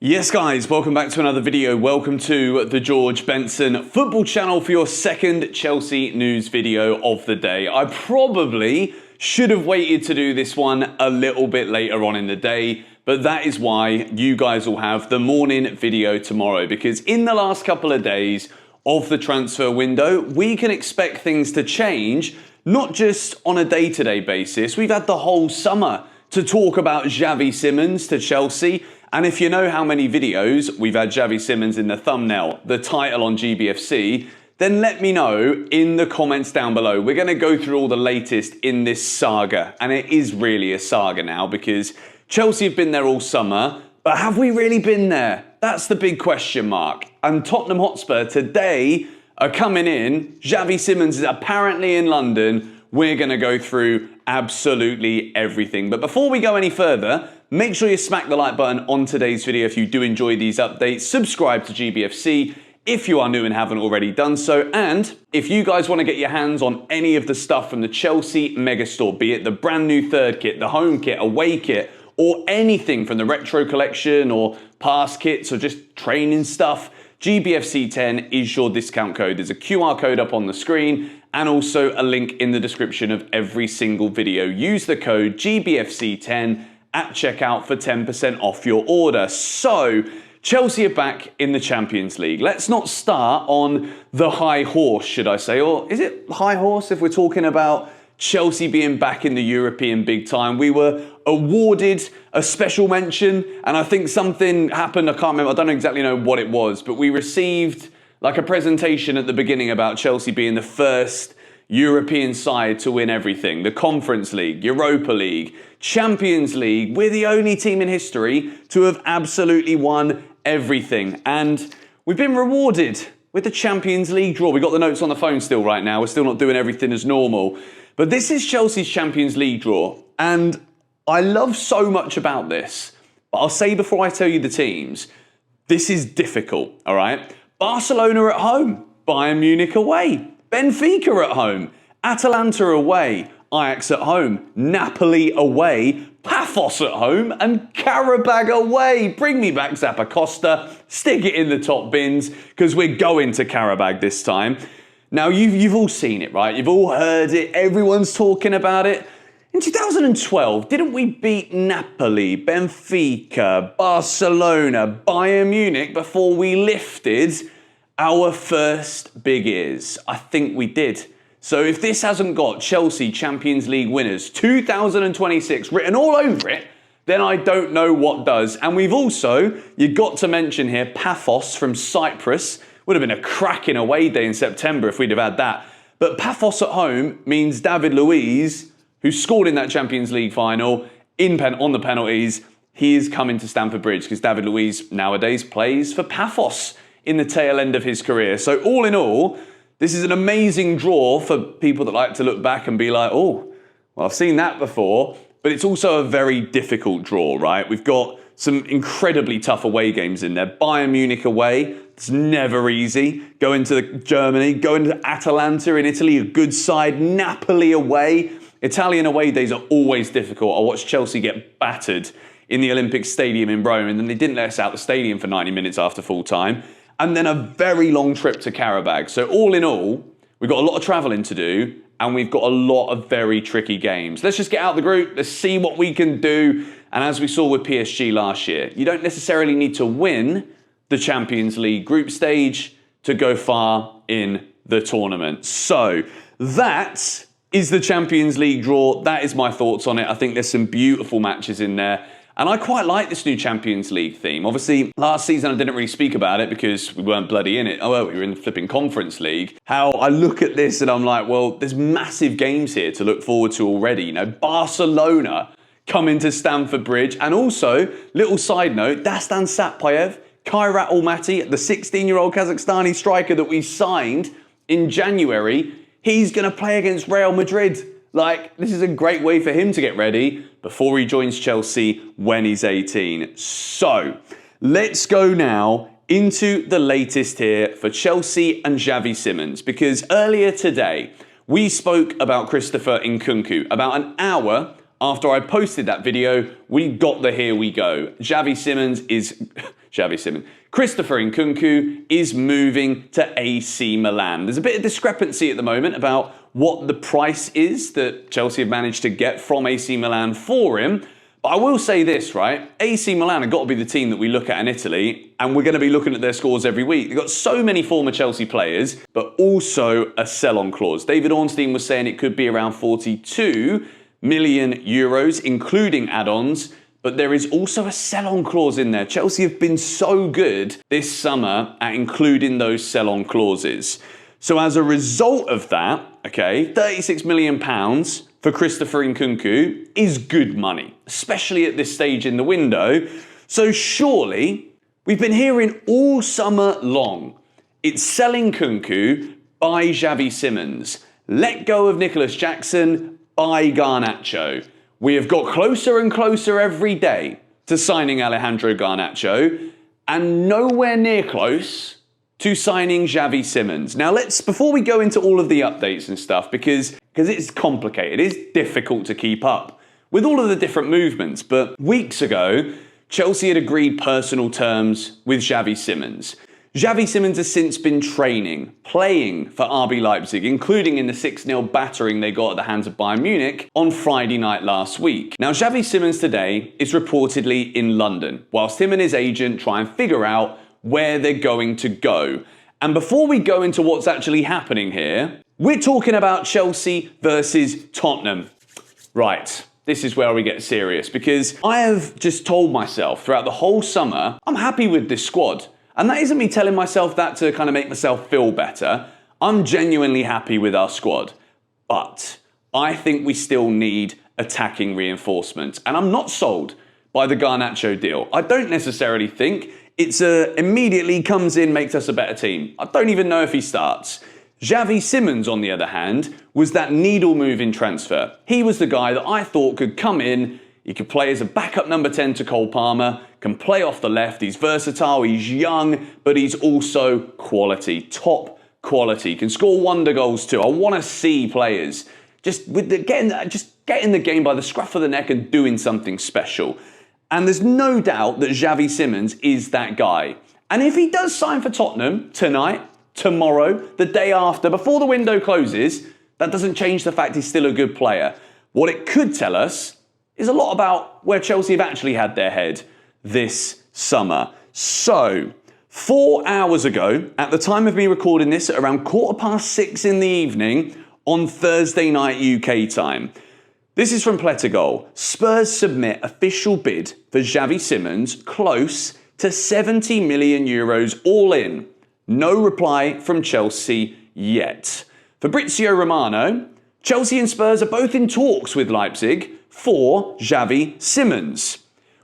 Yes guys, welcome back to another video. Welcome to the George Benson football channel for your second Chelsea news video of the day. I probably should have waited to do this one a little bit later on in the day, but that is why you guys will have the morning video tomorrow, because in the last couple of days of the transfer window, we can expect things to change, not just on a day-to-day basis. We've had the whole summer to talk about Xavi Simons to Chelsea. And if you know how many videos we've had Xavi Simons in the thumbnail, the title on GBFC, then let me know in the comments down below. We're going to go through all the latest in this saga. And it is really a saga now because Chelsea have been there all summer. But have we really been there? That's the big question mark. And Tottenham Hotspur today are coming in. Xavi Simons is apparently in London. We're going to go through absolutely everything. But before we go any further, make sure you smack the like button on today's video if you do enjoy these updates. Subscribe to GBFC if you are new and haven't already done so. And if you guys want to get your hands on any of the stuff from the Chelsea Megastore, be it the brand new third kit, the home kit, away kit, or anything from the retro collection or past kits or just training stuff, GBFC10 is your discount code. There's a QR code up on the screen and also a link in the description of every single video. Use the code GBFC10 at checkout for 10% off your order. So, Chelsea are back in the Champions League. Let's not start on the high horse, should I say, or is it high horse if we're talking about Chelsea being back in the European big time? We were awarded a special mention, and I think something happened, I can't remember, I don't exactly know what it was, but we received like a presentation at the beginning about Chelsea being the first European side to win everything. The Conference League, Europa League, Champions League. We're the only team in history to have absolutely won everything. And we've been rewarded with the Champions League draw. We've got the notes on the phone still right now. We're still not doing everything as normal. But this is Chelsea's Champions League draw. And I love so much about this. But I'll say before I tell you the teams, this is difficult, all right? Barcelona at home, Bayern Munich away, Benfica at home, Atalanta away, Ajax at home, Napoli away, Paphos at home, and Qarabag away. Bring me back Zappacosta, stick it in the top bins, because we're going to Qarabag this time. Now, you've all seen it, right? You've all heard it. Everyone's talking about it. In 2012, didn't we beat Napoli, Benfica, Barcelona, Bayern Munich before we lifted our first big ears? I think we did. So if this hasn't got Chelsea Champions League winners 2026 written all over it, then I don't know what does. And we've also, you've got to mention here, Paphos from Cyprus. Would have been a cracking away day in September if we'd have had that. But Paphos at home means David Luiz, who scored in that Champions League final on the penalties, he is coming to Stamford Bridge because David Luiz nowadays plays for Paphos in the tail end of his career. So all in all, this is an amazing draw for people that like to look back and be like, oh, well, I've seen that before. But it's also a very difficult draw, right? We've got some incredibly tough away games in there. Bayern Munich away, it's never easy. Going to Germany, going to Atalanta in Italy, a good side. Napoli away. Italian away days are always difficult. I watched Chelsea get battered in the Olympic Stadium in Rome, and then they didn't let us out the stadium for 90 minutes after full time. And then a very long trip to Qarabag. So all in all, we've got a lot of travelling to do, and we've got a lot of very tricky games. Let's just get out the group. Let's see what we can do. And as we saw with PSG last year, you don't necessarily need to win the Champions League group stage to go far in the tournament. So that is the Champions League draw. That is my thoughts on it. I think there's some beautiful matches in there. And I quite like this new Champions League theme. Obviously, last season I didn't really speak about it because we weren't bloody in it. Oh, well, we were in the flipping Conference League. How I look at this and I'm like, well, there's massive games here to look forward to already. You know, Barcelona coming to Stamford Bridge. And also, little side note, Dastan Satpayev, Kairat Almaty, the 16-year-old Kazakhstani striker that we signed in January, he's going to play against Real Madrid. Like, this is a great way for him to get ready before he joins Chelsea when he's 18. So, let's go now into the latest here for Chelsea and Xavi Simons. Because earlier today, we spoke about Christopher Nkunku about an hour after I posted that video, we got the here we go. Xavi Simons is... Xavi Simons. Christopher Nkunku is moving to AC Milan. There's a bit of discrepancy at the moment about what the price is that Chelsea have managed to get from AC Milan for him. But I will say this, right? AC Milan have got to be the team that we look at in Italy, and we're going to be looking at their scores every week. They've got so many former Chelsea players, but also a sell-on clause. David Ornstein was saying it could be around 42 million euros, including add-ons. But there is also a sell-on clause in there. Chelsea have been so good this summer at including those sell-on clauses. So as a result of that, okay, £36 million for Christopher Nkunku is good money, especially at this stage in the window. So surely, we've been hearing all summer long, it's selling Nkunku, buy Xavi Simons. Let go of Nicholas Jackson, buy Garnacho. We have got closer and closer every day to signing Alejandro Garnacho, and nowhere near close to signing Xavi Simons. Now before we go into all of the updates and stuff, because it's complicated, it's difficult to keep up with all of the different movements, but weeks ago, Chelsea had agreed personal terms with Xavi Simons. Xavi Simons has since been playing for RB Leipzig, including in the 6-0 battering they got at the hands of Bayern Munich on Friday night last week. Now, Xavi Simons today is reportedly in London, whilst him and his agent try and figure out where they're going to go. And before we go into what's actually happening here, we're talking about Chelsea versus Tottenham. Right. This is where we get serious, because I have just told myself throughout the whole summer, I'm happy with this squad. And that isn't me telling myself that to kind of make myself feel better. I'm genuinely happy with our squad. But I think we still need attacking reinforcements. And I'm not sold by the Garnacho deal. I don't necessarily think it's immediately comes in, makes us a better team. I don't even know if he starts. Xavi Simons, on the other hand, was that needle-moving transfer. He was the guy that I thought could come in, he could play as a backup number 10 to Cole Palmer, can play off the left, he's versatile, he's young, but he's also quality, top quality, can score wonder goals too. I want to see players just getting the game by the scruff of the neck and doing something special. And there's no doubt that Xavi Simons is that guy. And if he does sign for Tottenham tonight, tomorrow, the day after, before the window closes, that doesn't change the fact he's still a good player. What it could tell us is a lot about where Chelsea have actually had their head this summer. So, 4 hours ago, at the time of me recording this, at around 6:15 in the evening on Thursday night UK time, this is from Plettergoal. Spurs submit official bid for Xavi Simons, close to 70 million euros all in. No reply from Chelsea yet. Fabrizio Romano, Chelsea and Spurs are both in talks with Leipzig for Xavi Simons.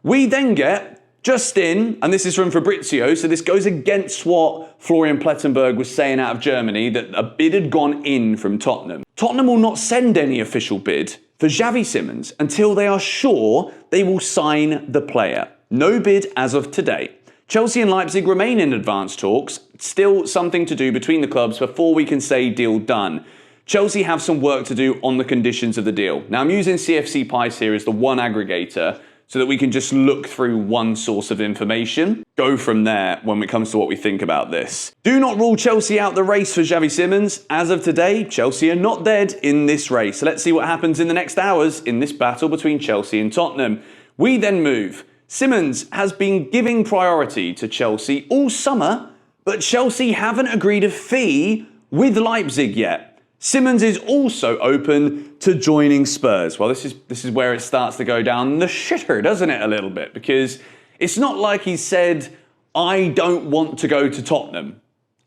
We then get just in, and this is from Fabrizio, so this goes against what Florian Plettenberg was saying out of Germany, that a bid had gone in from Tottenham. Tottenham will not send any official bid for Xavi Simons until they are sure they will sign the player. No bid as of today. Chelsea and Leipzig remain in advanced talks, still something to do between the clubs before we can say deal done. Chelsea have some work to do on the conditions of the deal. Now, I'm using CFC Pice here as the one aggregator so that we can just look through one source of information, go from there when it comes to what we think about this. Do not rule Chelsea out the race for Xavi Simons. As of today, Chelsea are not dead in this race. Let's see what happens in the next hours in this battle between Chelsea and Tottenham. We then move. Simons has been giving priority to Chelsea all summer, but Chelsea haven't agreed a fee with Leipzig yet. Simons is also open to joining Spurs. Well, this is where it starts to go down the shitter, doesn't it, a little bit? Because it's not like he said, I don't want to go to Tottenham.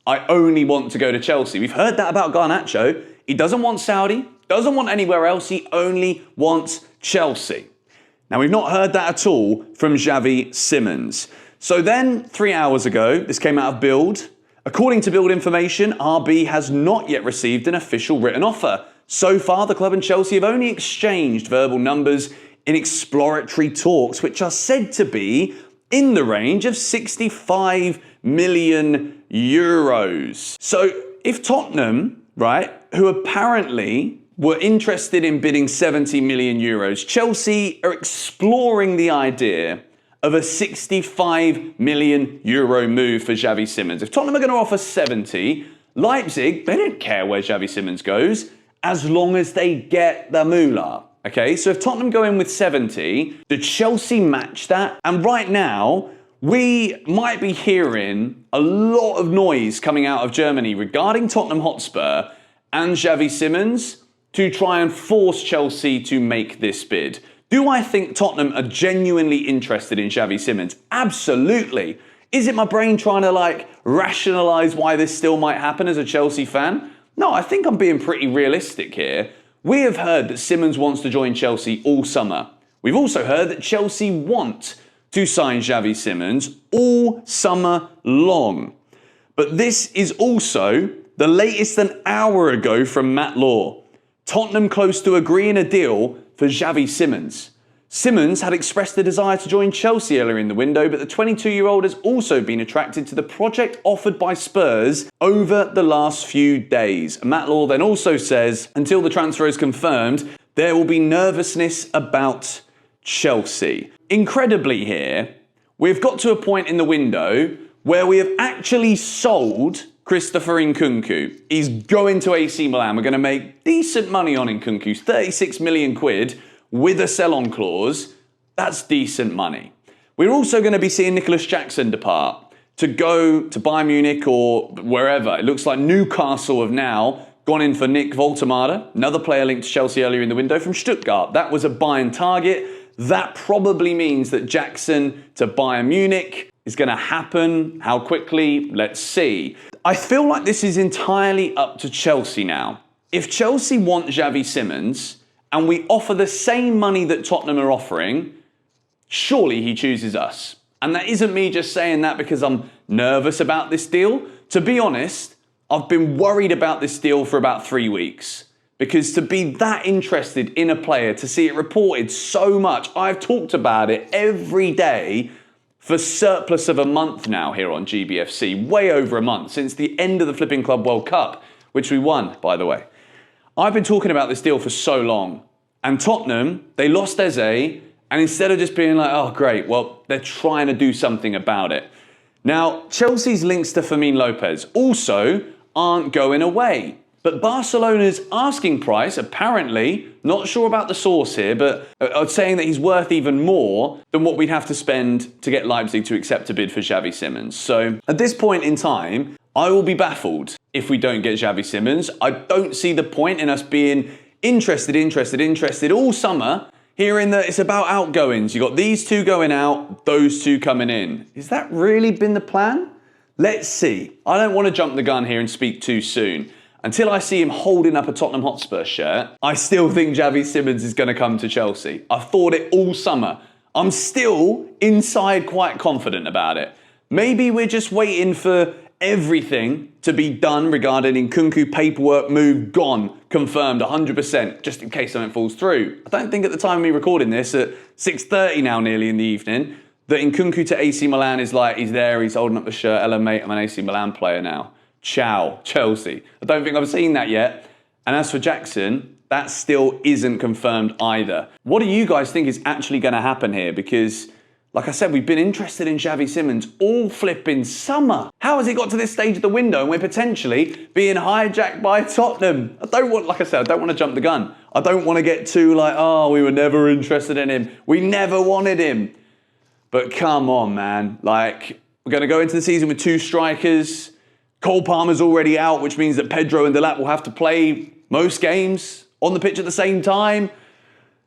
I only want to go to Chelsea. We've heard that about Garnacho. He doesn't want Saudi, doesn't want anywhere else. He only wants Chelsea. Now, we've not heard that at all from Xavi Simons. So then, 3 hours ago, this came out of Bild. According to Bild information, RB has not yet received an official written offer. So far, the club and Chelsea have only exchanged verbal numbers in exploratory talks, which are said to be in the range of 65 million euros. So if Tottenham, right, who apparently were interested in bidding 70 million euros. Chelsea are exploring the idea of a 65 million euro move for Xavi Simons. If Tottenham are going to offer 70, Leipzig, they don't care where Xavi Simons goes as long as they get the moolah. Okay, so if Tottenham go in with 70, did Chelsea match that? And right now, we might be hearing a lot of noise coming out of Germany regarding Tottenham Hotspur and Xavi Simons to try and force Chelsea to make this bid. Do I think Tottenham are genuinely interested in Xavi Simons? Absolutely. Is it my brain trying to rationalise why this still might happen as a Chelsea fan? No, I think I'm being pretty realistic here. We have heard that Simons wants to join Chelsea all summer. We've also heard that Chelsea want to sign Xavi Simons all summer long. But this is also the latest an hour ago from Matt Law. Tottenham close to agreeing a deal for Xavi Simons. Simons had expressed the desire to join Chelsea earlier in the window, but the 22-year-old has also been attracted to the project offered by Spurs over the last few days. Matt Law then also says, until the transfer is confirmed, there will be nervousness about Chelsea. Incredibly here, we've got to a point in the window where we have actually sold Christopher Nkunku. He's going to AC Milan. We're going to make decent money on Nkunku, 36 million quid with a sell-on clause. That's decent money. We're also going to be seeing Nicholas Jackson depart to go to Bayern Munich or wherever. It looks like Newcastle have now gone in for Nick Voltemade, another player linked to Chelsea earlier in the window from Stuttgart. That was a Bayern target. That probably means that Jackson to Bayern Munich is going to happen. How quickly? Let's see. I feel like this is entirely up to Chelsea now. If Chelsea want Xavi Simons and we offer the same money that Tottenham are offering, surely he chooses us. And that isn't me just saying that because I'm nervous about this deal. To be honest, I've been worried about this deal for about 3 weeks. Because to be that interested in a player, to see it reported so much, I've talked about it every day for surplus of a month now here on GBFC, way over a month, since the end of the Flipping Club World Cup, which we won, by the way. I've been talking about this deal for so long. And Tottenham, they lost Eze, and instead of just being like, oh, great, well, they're trying to do something about it. Now, Chelsea's links to Fermin Lopez also aren't going away. But Barcelona's asking price, apparently, not sure about the source here, but saying that he's worth even more than what we'd have to spend to get Leipzig to accept a bid for Xavi Simons. So at this point in time, I will be baffled if we don't get Xavi Simons. I don't see the point in us being interested all summer, hearing that it's about outgoings. You've got these two going out, those two coming in. Has that really been the plan? Let's see. I don't want to jump the gun here and speak too soon. Until I see him holding up a Tottenham Hotspur shirt, I still think Xavi Simons is going to come to Chelsea. I've thought it all summer. I'm still inside quite confident about it. Maybe we're just waiting for everything to be done regarding Nkunku paperwork move gone, confirmed 100%, just in case something falls through. I don't think at the time of me recording this at 6:30 now nearly in the evening, that Nkunku to AC Milan is like, he's there, he's holding up the shirt, hello mate, I'm an AC Milan player now. Ciao, Chelsea. I don't think I've seen that yet. And as for Jackson, that still isn't confirmed either. What do you guys think is actually going to happen here? Because, like I said, we've been interested in Xavi Simons all flipping summer. How has it got to this stage of the window and we're potentially being hijacked by Tottenham? Like I said, I don't want to jump the gun. I don't want to get too like, oh, we were never interested in him. We never wanted him. But come on, man. Like, we're going to go into the season with 2 strikers. Cole Palmer's already out, which means that Pedro and Delap will have to play most games on the pitch at the same time.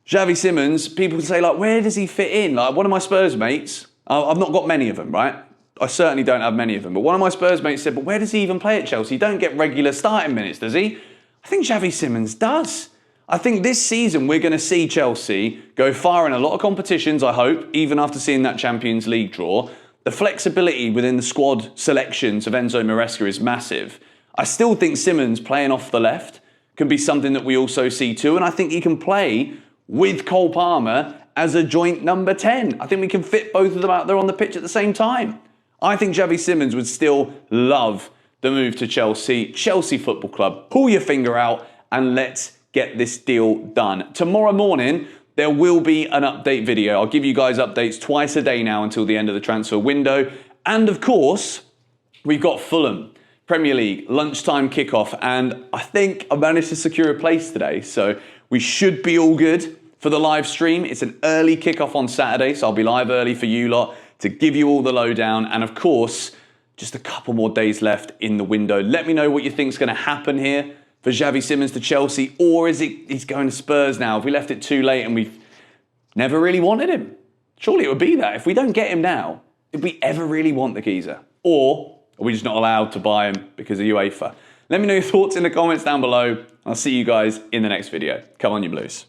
Xavi Simons, people can say, like, where does he fit in? Like, one of my Spurs mates, I've not got many of them, right? I certainly don't have many of them. But one of my Spurs mates said, but where does he even play at Chelsea? He don't get regular starting minutes, does he? I think Xavi Simons does. I think this season we're going to see Chelsea go far in a lot of competitions, I hope, even after seeing that Champions League draw. The flexibility within the squad selections of Enzo Maresca is massive. I still think Simons playing off the left can be something that we also see too, and I think he can play with Cole Palmer as a joint number 10. I think we can fit both of them out there on the pitch at the same time. I think Xavi Simons would still love the move to Chelsea. Chelsea Football Club, pull your finger out and let's get this deal done. Tomorrow morning, there will be an update video. I'll give you guys updates twice a day now until the end of the transfer window. And of course, we've got Fulham, Premier League, lunchtime kickoff. And I think I managed to secure a place today. So we should be all good for the live stream. It's an early kickoff on Saturday, so I'll be live early for you lot to give you all the lowdown. And of course, just a couple more days left in the window. Let me know what you think is going to happen here for Xavi Simons to Chelsea, or is it he's going to Spurs now? If we left it too late and we've never really wanted him, surely it would be that. If we don't get him now, did we ever really want the geezer? Or are we just not allowed to buy him because of UEFA? Let me know your thoughts in the comments down below. I'll see you guys in the next video. Come on, you Blues.